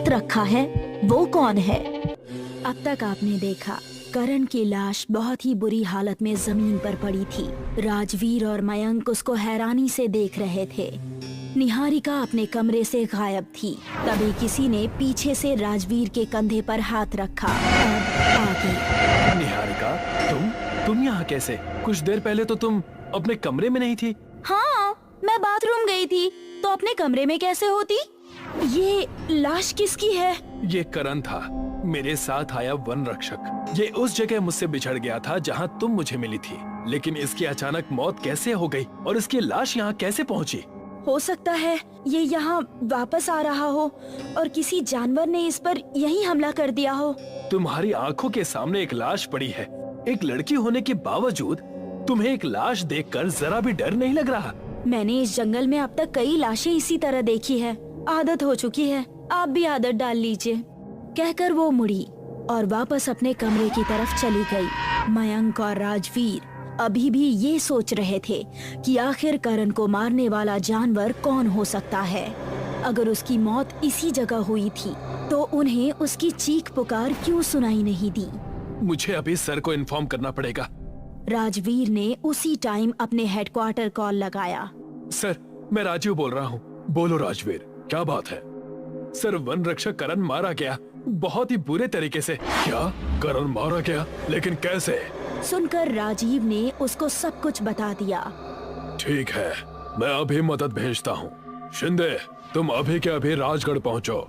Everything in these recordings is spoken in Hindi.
हाथ रखा है वो कौन है? अब तक आपने देखा करण की लाश बहुत ही बुरी हालत में जमीन पर पड़ी थी। राजवीर और मयंक उसको हैरानी से देख रहे थे। निहारिका अपने कमरे से गायब थी। तभी किसी ने पीछे से राजवीर के कंधे पर हाथ रखा। अब आगे। निहारिका, तुम यहाँ कैसे? कुछ देर पहले तो तुम अपने कमरे में नहीं थी। हाँ, मैं बाथरूम गई थी तो अपने कमरे में कैसे होती? ये लाश किसकी है? ये करण था, मेरे साथ आया वन रक्षक। ये उस जगह मुझसे बिछड़ गया था जहाँ तुम मुझे मिली थी, लेकिन इसकी अचानक मौत कैसे हो गई और इसकी लाश यहाँ कैसे पहुँची? हो सकता है ये यहाँ वापस आ रहा हो और किसी जानवर ने इस पर यही हमला कर दिया हो। तुम्हारी आंखों के सामने एक लाश पड़ी है। एक लड़की होने के बावजूद तुम्हें एक लाश देखकर जरा भी डर नहीं लग रहा? मैंने इस जंगल में अब तक कई लाशें इसी तरह देखी है, आदत हो चुकी है। आप भी आदत डाल लीजिए। कहकर वो मुड़ी और वापस अपने कमरे की तरफ चली गई। मयंक और राजवीर अभी भी ये सोच रहे थे कि आखिर करण को मारने वाला जानवर कौन हो सकता है। अगर उसकी मौत इसी जगह हुई थी तो उन्हें उसकी चीख पुकार क्यों सुनाई नहीं दी? मुझे अभी सर को इन्फॉर्म करना पड़ेगा। राजवीर ने उसी टाइम अपने हेडक्वार्टर कॉल लगाया। सर, मैं राजीव बोल रहा हूँ। बोलो राजवीर, क्या बात है? सर, वन रक्षक करण मारा गया, बहुत ही बुरे तरीके से। क्या? करण मारा गया? लेकिन कैसे? सुनकर राजीव ने उसको सब कुछ बता दिया। ठीक है, मैं अभी मदद भेजता हूँ। शिंदे, तुम अभी के अभी राजगढ़ पहुँचो।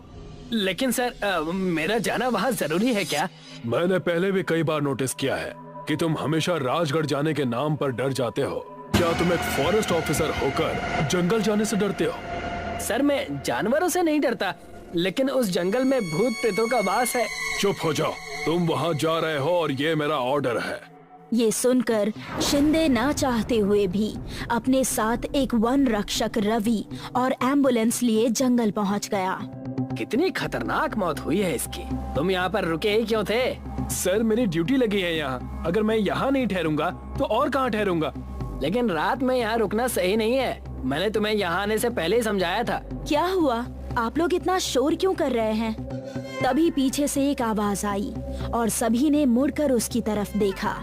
लेकिन सर, मेरा जाना वहाँ जरूरी है क्या? मैंने पहले भी कई बार नोटिस किया है कि तुम हमेशा राजगढ़ जाने के नाम पर डर जाते हो। क्या तुम एक फॉरेस्ट ऑफिसर होकर जंगल जाने से डरते हो? सर, मैं जानवरों से नहीं डरता, लेकिन उस जंगल में भूत प्रेतों का वास है। चुप हो जाओ, तुम वहाँ जा रहे हो और ये मेरा ऑर्डर है। ये सुनकर शिंदे ना चाहते हुए भी अपने साथ एक वन रक्षक रवि और एम्बुलेंस लिए जंगल पहुंच गया। कितनी खतरनाक मौत हुई है इसकी। तुम यहाँ पर रुके ही क्यों थे? सर, मेरी ड्यूटी लगी है यहाँ। अगर मैं यहाँ नहीं ठहरूंगा तो और कहाँ ठहरूंगा? लेकिन रात में यहाँ रुकना सही नहीं है। मैंने तुम्हें यहाँ आने से पहले ही समझाया था। क्या हुआ? आप लोग इतना शोर क्यों कर रहे हैं? तभी पीछे से एक आवाज आई और सभी ने मुड़कर उसकी तरफ देखा।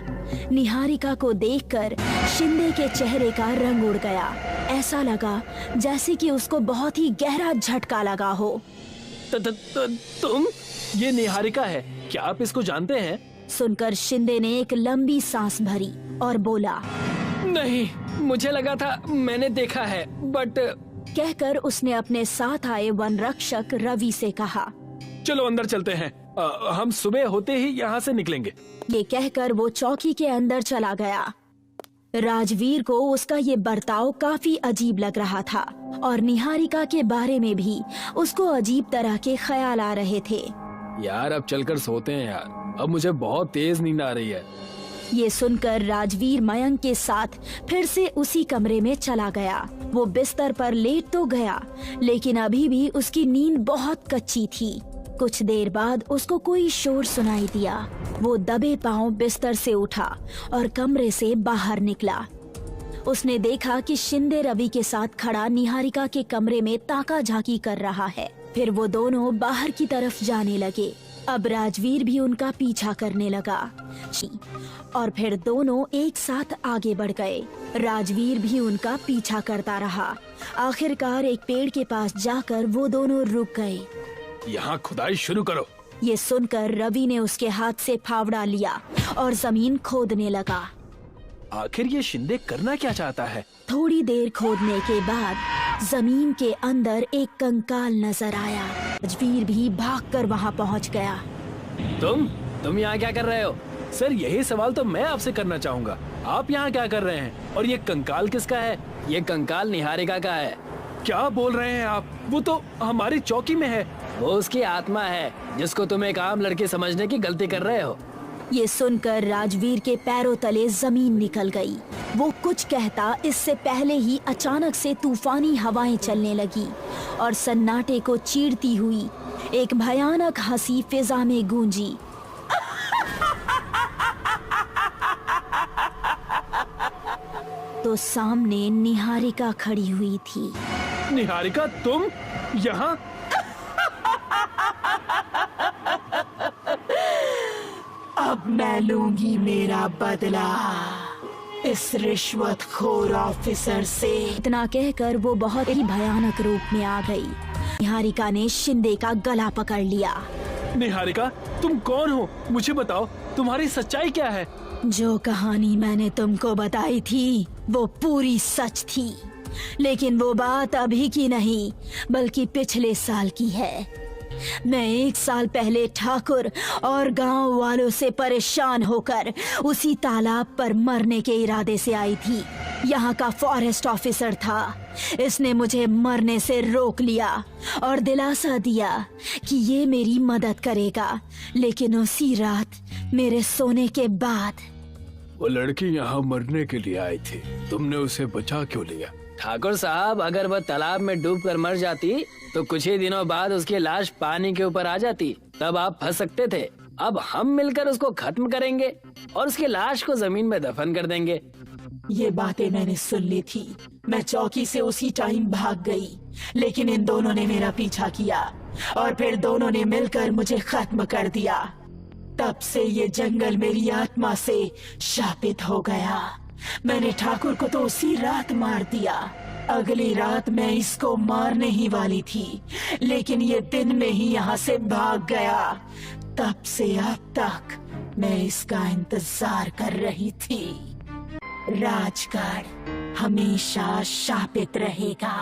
निहारिका को देखकर शिंदे के चेहरे का रंग उड़ गया। ऐसा लगा जैसे कि उसको बहुत ही गहरा झटका लगा हो। तुम? ये निहारिका है, क्या आप इसको जानते हैं? सुनकर शिंदे ने एक लंबी सांस भरी और बोला, नहीं, मुझे लगा था मैंने देखा है, बट। कहकर उसने अपने साथ आए वन रक्षक रवि से कहा, चलो अंदर चलते हैं। हम सुबह होते ही यहाँ से निकलेंगे। ये कहकर वो चौकी के अंदर चला गया। राजवीर को उसका ये बर्ताव काफी अजीब लग रहा था और निहारिका के बारे में भी उसको अजीब तरह के ख्याल आ रहे थे। यार, अब चलकर सोते हैं यार, अब मुझे बहुत तेज नींद आ रही है। ये सुनकर राजवीर मयंक के साथ फिर से उसी कमरे में चला गया। वो बिस्तर पर लेट तो गया, लेकिन अभी भी उसकी नींद बहुत कच्ची थी। कुछ देर बाद उसको कोई शोर सुनाई दिया। वो दबे पांव बिस्तर से उठा और कमरे से बाहर निकला। उसने देखा कि शिंदे रवि के साथ खड़ा निहारिका के कमरे में ताका झाकी कर रहा है। फिर वो दोनों बाहर की तरफ जाने लगे। अब राजवीर भी उनका पीछा करने लगा और फिर दोनों एक साथ आगे बढ़ गए। राजवीर भी उनका पीछा करता रहा। आखिरकार एक पेड़ के पास जाकर वो दोनों रुक गए। यहाँ खुदाई शुरू करो। ये सुनकर रवि ने उसके हाथ से फावड़ा लिया और जमीन खोदने लगा। आखिर ये शिंदे करना क्या चाहता है? थोड़ी देर खोदने के बाद जमीन के अंदर एक कंकाल नजर आया। राजवीर भी भागकर वहाँ पहुँच गया। तुम यहाँ क्या कर रहे हो? सर, यही सवाल तो मैं आपसे करना चाहूँगा। आप यहाँ क्या कर रहे हैं? और ये कंकाल किसका है? ये कंकाल निहारिका का है। क्या बोल रहे हैं आप? वो तो हमारी चौकी में है। वो उसकी आत्मा है, जिसको तुम एक आम लड़की समझने की गलती कर रहे हो। ये सुनकर राजवीर के पैरों तले जमीन निकल गई। वो कुछ कहता इससे पहले ही अचानक से तूफानी हवाएं चलने लगी और सन्नाटे को चीरती हुई एक भयानक हंसी फिजा में गूंजी। तो सामने निहारिका खड़ी हुई थी। निहारिका, तुम यहाँ? अब मैं लूंगी मेरा बदला इस रिश्वतखोर ऑफिसर से। इतना कहकर वो बहुत ही भयानक रूप में आ गई। निहारिका ने शिंदे का गला पकड़ लिया। निहारिका, तुम कौन हो? मुझे बताओ, तुम्हारी सच्चाई क्या है? जो कहानी मैंने तुमको बताई थी वो पूरी सच थी, लेकिन वो बात अभी की नहीं बल्कि पिछले साल की है। मैं 1 साल पहले ठाकुर और गांव वालों से परेशान होकर उसी तालाब पर मरने के इरादे से आई थी। यहाँ का फॉरेस्ट ऑफिसर था। इसने मुझे मरने से रोक लिया और दिलासा दिया कि ये मेरी मदद करेगा, लेकिन उसी रात मेरे सोने के बाद वो लड़की यहाँ मरने के लिए आई थी, तुमने उसे बचा क्यों लिया? ठाकुर साहब, अगर वह तालाब में डूबकर मर जाती तो कुछ ही दिनों बाद उसकी लाश पानी के ऊपर आ जाती, तब आप फंस सकते थे। अब हम मिलकर उसको खत्म करेंगे और उसकी लाश को जमीन में दफन कर देंगे। ये बातें मैंने सुन ली थी। मैं चौकी से उसी टाइम भाग गई, लेकिन इन दोनों ने मेरा पीछा किया और फिर दोनों ने मिलकर मुझे खत्म कर दिया। तब से ये जंगल मेरी आत्मा से शापित हो गया। मैंने ठाकुर को तो उसी रात मार दिया। अगली रात मैं इसको मारने ही वाली थी, लेकिन ये दिन में ही यहाँ से भाग गया। तब से अब तक मैं इसका इंतजार कर रही थी। राजगढ़ हमेशा शापित रहेगा।